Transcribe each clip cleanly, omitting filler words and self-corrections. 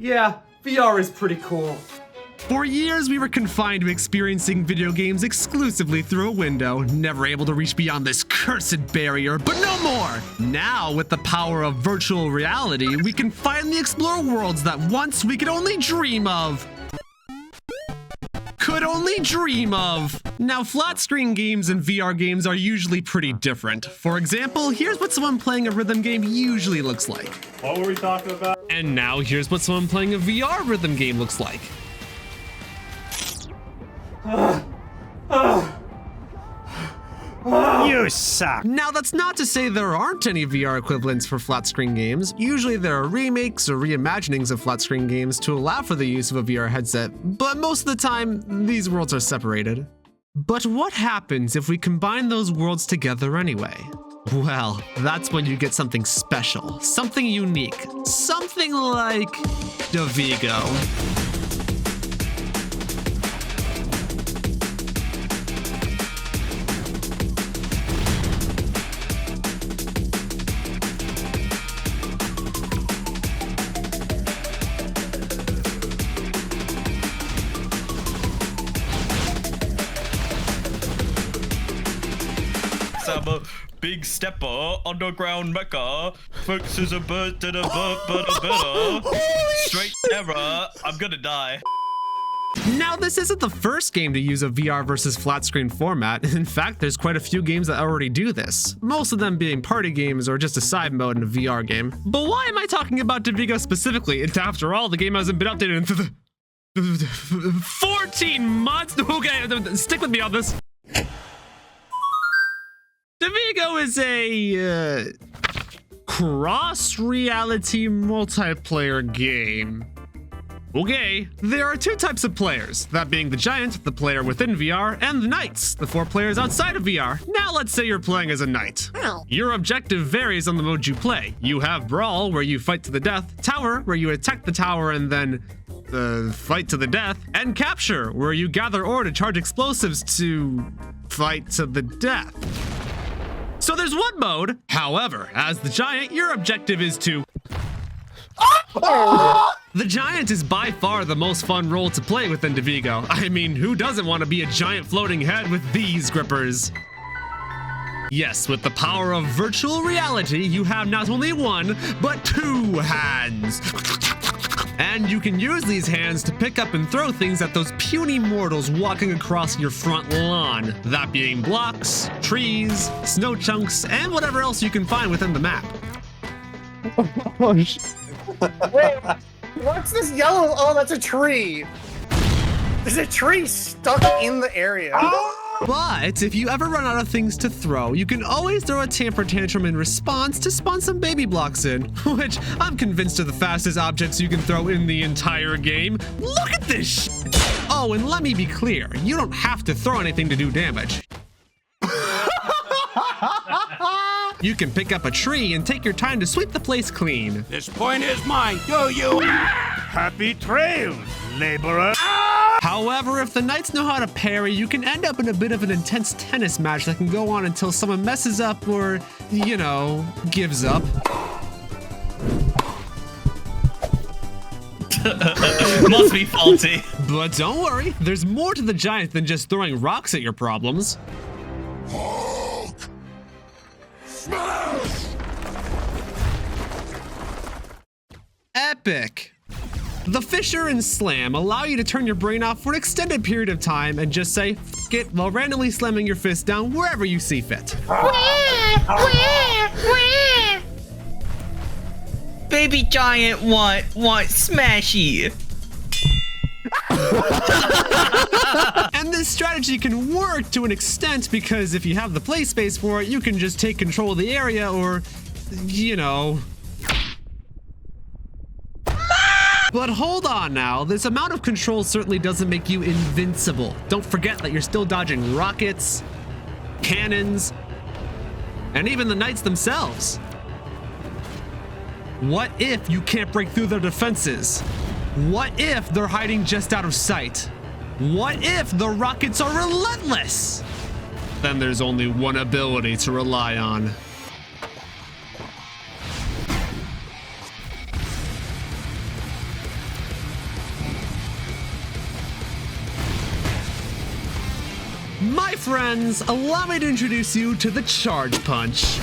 Yeah, VR is pretty cool. For years, we were confined to experiencing video games exclusively through a window, never able to reach beyond this cursed barrier, but no more! Now, with the power of virtual reality, we can finally explore worlds that once we could only dream of. Now, flat screen games and VR games are usually pretty different. For example, here's what someone playing a rhythm game usually looks like. What were we talking about? And now here's what someone playing a VR rhythm game looks like. You suck. Now, that's not to say there aren't any VR equivalents for flat screen games. Usually there are remakes or reimaginings of flat screen games to allow for the use of a VR headset, but most of the time, these worlds are separated. But what happens if we combine those worlds together anyway? Well, that's when you get something special, something unique, something like Davigo. I'm a big stepper, underground mecha, focuses a bird to the better. Straight error, I'm gonna die. Now, this isn't the first game to use a VR versus flat screen format. In fact, there's quite a few games that already do this, most of them being party games or just a side mode in a VR game. But why am I talking about Davigo specifically? After all, the game hasn't been updated in 14 months? Okay, stick with me on this. Davigo is a cross-reality multiplayer game. Okay, there are two types of players, that being the Giant, the player within VR, and the Knights, the 4 players outside of VR. Now let's say you're playing as a Knight. Your objective varies on the mode you play. You have Brawl, where you fight to the death, Tower, where you attack the tower and then fight to the death, and Capture, where you gather ore to charge explosives to fight to the death. So there's one mode. However, as the Giant, your objective is to... The Giant is by far the most fun role to play within Davigo. I mean, who doesn't want to be a giant floating head with these grippers? Yes, with the power of virtual reality, you have not only one, but 2 hands. And you can use these hands to pick up and throw things at those puny mortals walking across your front lawn. That being blocks, trees, snow chunks, and whatever else you can find within the map. Oh, shit. Wait, what's this yellow? Oh, that's a tree. There's a tree stuck in the area. But if you ever run out of things to throw, you can always throw a temper tantrum in response to spawn some baby blocks in, which I'm convinced are the fastest objects you can throw in the entire game. Look at this shit! Oh, and let me be clear, you don't have to throw anything to do damage. You can pick up a tree and take your time to sweep the place clean. This point is mine. Go you! Happy trails, laborer. However, if the Knights know how to parry, you can end up in a bit of an intense tennis match that can go on until someone messes up or, you know, gives up. Must be faulty. But don't worry, there's more to the Giant than just throwing rocks at your problems. Hulk! Smash! Epic! The Fisher and Slam allow you to turn your brain off for an extended period of time and just say f it while randomly slamming your fist down wherever you see fit. Baby Giant want smashy. And this strategy can work to an extent because if you have the play space for it, you can just take control of the area or, you know... But hold on now, this amount of control certainly doesn't make you invincible. Don't forget that you're still dodging rockets, cannons, and even the Knights themselves. What if you can't break through their defenses? What if they're hiding just out of sight? What if the rockets are relentless? Then there's only one ability to rely on. My friends, allow me to introduce you to the Charge Punch.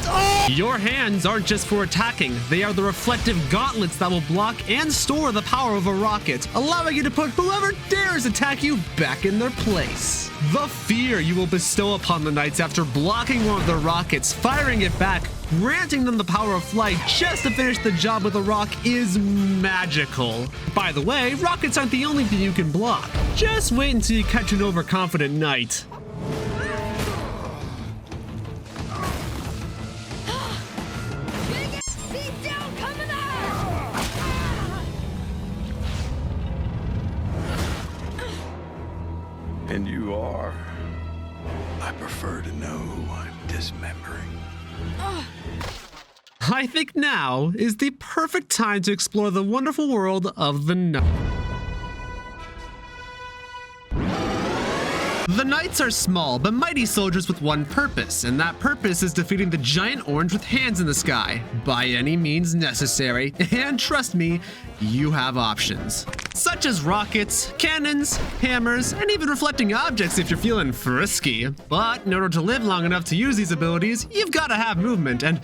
Your hands aren't just for attacking, they are the reflective gauntlets that will block and store the power of a rocket, allowing you to put whoever dares attack you back in their place. The fear you will bestow upon the knights after blocking one of the rockets, firing it back, granting them the power of flight just to finish the job with a rock is magical. By the way, rockets aren't the only thing you can block. Just wait until you catch an overconfident knight. And you are? I prefer to know who I'm dismembering. I think now is the perfect time to explore the wonderful world of the knight. The knights are small but mighty soldiers with one purpose, and that purpose is defeating the giant orange with hands in the sky, by any means necessary, and trust me, you have options. Such as rockets, cannons, hammers, and even reflecting objects if you're feeling frisky. But in order to live long enough to use these abilities, you've got to have movement, and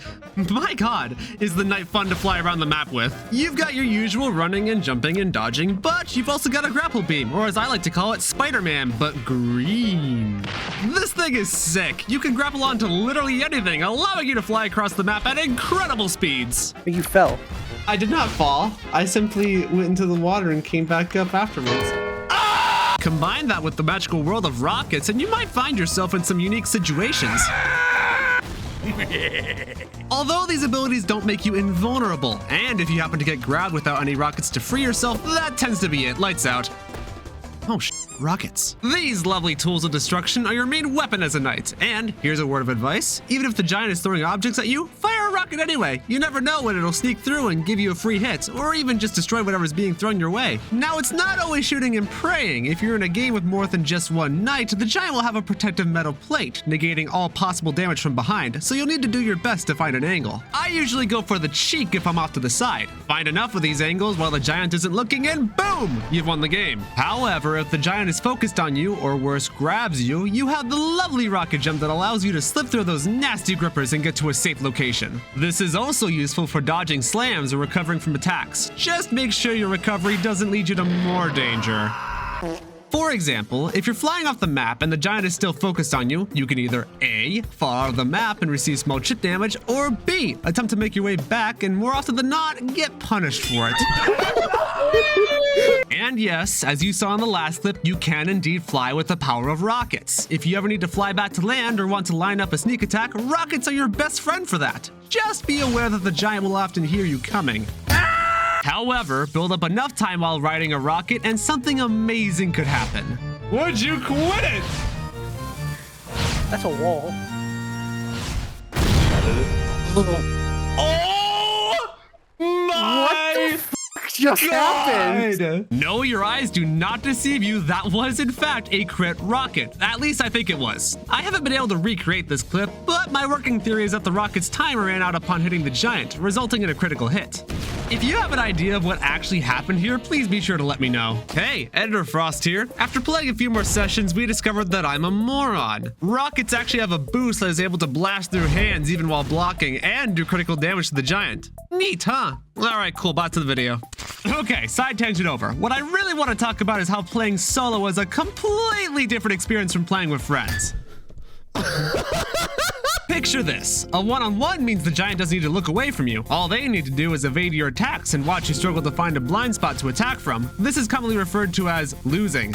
my god, is the knight fun to fly around the map with. You've got your usual running and jumping and dodging, but you've also got a grapple beam, or as I like to call it, Spider-Man, but green. This thing is sick. You can grapple onto literally anything, allowing you to fly across the map at incredible speeds. But you fell. I did not fall. I simply went into the water and came back up afterwards. Combine that with the magical world of rockets and you might find yourself in some unique situations. Although these abilities don't make you invulnerable, and if you happen to get grabbed without any rockets to free yourself, that tends to be it. Lights out. Oh rockets. These lovely tools of destruction are your main weapon as a knight. And here's a word of advice. Even if the giant is throwing objects at you, fire a rocket anyway. You never know when it'll sneak through and give you a free hit, or even just destroy whatever's being thrown your way. Now, it's not always shooting and praying. If you're in a game with more than just one knight, the giant will have a protective metal plate, negating all possible damage from behind, so you'll need to do your best to find an angle. I usually go for the cheek if I'm off to the side. Find enough of these angles while the giant isn't looking and boom, you've won the game. However, if the giant is focused on you, or worse, grabs you, you have the lovely rocket jump that allows you to slip through those nasty grippers and get to a safe location. This is also useful for dodging slams or recovering from attacks. Just make sure your recovery doesn't lead you to more danger. For example, if you're flying off the map and the giant is still focused on you, you can either A, fall out of the map and receive small chip damage, or B, attempt to make your way back and more often than not, get punished for it. And yes, as you saw in the last clip, you can indeed fly with the power of rockets. If you ever need to fly back to land or want to line up a sneak attack, rockets are your best friend for that. Just be aware that the giant will often hear you coming. However, build up enough time while riding a rocket and something amazing could happen. Would you quit it? That's a wall. Oh my Just happened. No, your eyes do not deceive you. That was, in fact, a crit rocket. At least I think it was. I haven't been able to recreate this clip, but my working theory is that the rocket's timer ran out upon hitting the giant, resulting in a critical hit. If you have an idea of what actually happened here, please be sure to let me know. Hey, Editor Frost here. After playing a few more sessions, we discovered that I'm a moron. Rockets actually have a boost that is able to blast through hands even while blocking and do critical damage to the giant. Neat, huh? Alright, cool, back to the video. Okay, side tangent over. What I really want to talk about is how playing solo was a completely different experience from playing with friends. Picture this. A one-on-one means the giant doesn't need to look away from you. All they need to do is evade your attacks and watch you struggle to find a blind spot to attack from. This is commonly referred to as losing.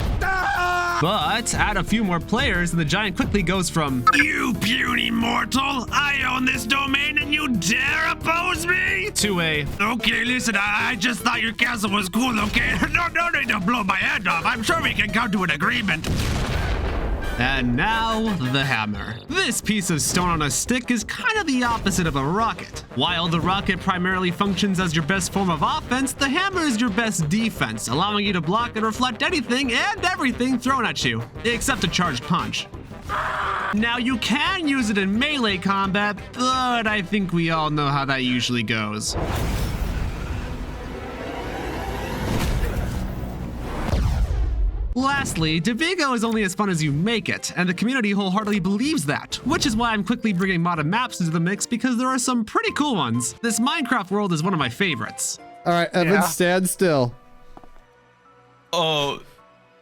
But add a few more players and the giant quickly goes from "You puny mortal, I own this domain and you dare oppose me?" to a "Okay, listen, I just thought your castle was cool, okay? No need to blow my head off. I'm sure we can come to an agreement." And now, the hammer. This piece of stone on a stick is kind of the opposite of a rocket. While the rocket primarily functions as your best form of offense, the hammer is your best defense, allowing you to block and reflect anything and everything thrown at you, except a charged punch. Now, you can use it in melee combat, but I think we all know how that usually goes. Lastly, Davigo is only as fun as you make it, and the community wholeheartedly believes that, which is why I'm quickly bringing modded maps into the mix because there are some pretty cool ones. This Minecraft world is one of my favorites. All right, Evan, stand still. Oh,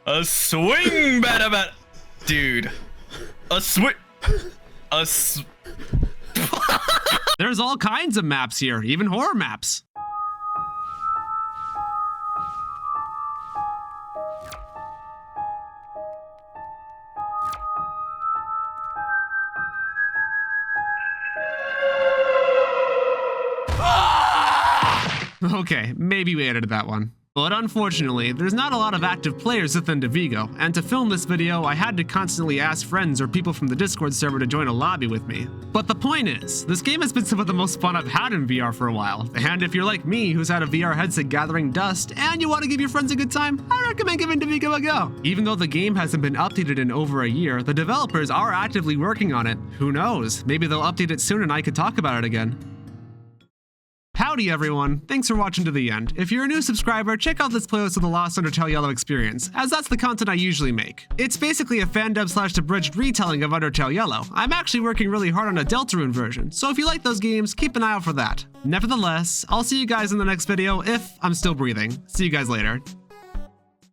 a swing, bat, dude. A swing. There's all kinds of maps here, even horror maps. Okay, maybe we edited that one. But unfortunately, there's not a lot of active players within Davigo, and to film this video, I had to constantly ask friends or people from the Discord server to join a lobby with me. But the point is, this game has been some of the most fun I've had in VR for a while, and if you're like me who's had a VR headset gathering dust, and you want to give your friends a good time, I recommend giving Davigo a go. Even though the game hasn't been updated in over a year, the developers are actively working on it. Who knows, maybe they'll update it soon and I could talk about it again. Howdy everyone, thanks for watching to the end. If you're a new subscriber, check out this playlist of the Lost Undertale Yellow experience, as that's the content I usually make. It's basically a fandub/abridged retelling of Undertale Yellow. I'm actually working really hard on a Deltarune version, so if you like those games, keep an eye out for that. Nevertheless, I'll see you guys in the next video if I'm still breathing. See you guys later.